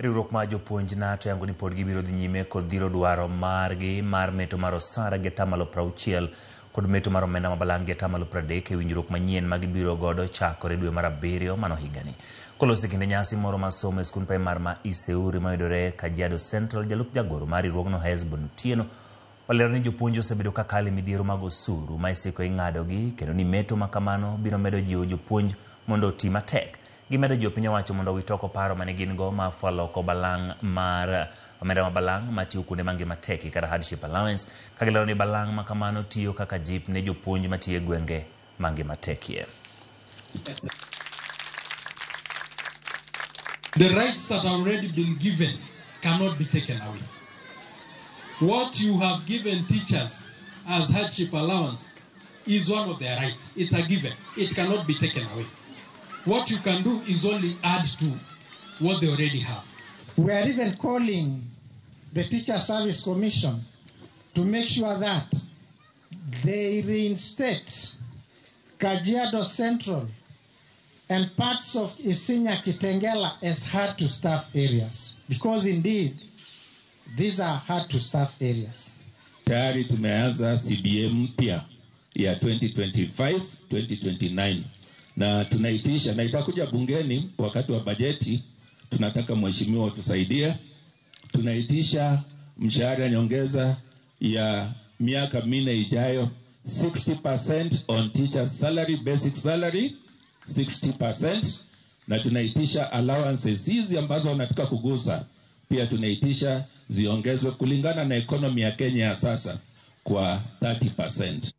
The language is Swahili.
Riwruok mar jopuonj NATO yango ni pod gibiro dhi nyime kod dhiro dwaro margi mar meto mar osara gi atamalo 60 kod meto mar omenda mabalang' gi atamalo 30 e winjruok manyien ma gibiro godo chakore dwe mar 7 mano higani. Koloso kinde nyasi moro mar somo e skul primar ma Iseuri mayudore Kajiado Central, jalup jagoro mar riwruogno Hesbon Otieno olero ni jopuonj osebedo ka kale midhiero mag osuru ma isiko ing'adogi kendo ni meto makamano biro medo jiwo jopuonj mondo oti matek. Gimedo jo piny owacho mondo witoko paro mane gin go ma faloko balang' mar omenda mabalang' matiyo kuonde mangima tek kata hardship allowance, ka gilero ni balang' makamano tiyo kaka jip ne jopuonj matiyo e gwenge mangima tekie. The rights that have already been given cannot be taken away. What you have given teachers as hardship allowance is one of their rights. It's a given. It cannot be taken away. What you can do is only add to what they already have. We are even calling the Teacher Service Commission to make sure that they reinstate Kajiado Central and parts of Isinya Kitengela as hard-to-staff areas, because indeed these are hard-to-staff areas. Tayari tumeanza CBA mpya ya 2025-2029 na tunaitisha na itakuja bungeni wakati wa bajeti. Tunataka mheshimiwa tusaidie. Tunaitisha mshahara nyongeza ya miaka 4 ijayo, 60% on teacher salary, basic salary 60%, na tunaitisha allowances hizi ambazo wanataka kugusa pia tunaitisha ziongezwe kulingana na economy ya Kenya sasa kwa 30%.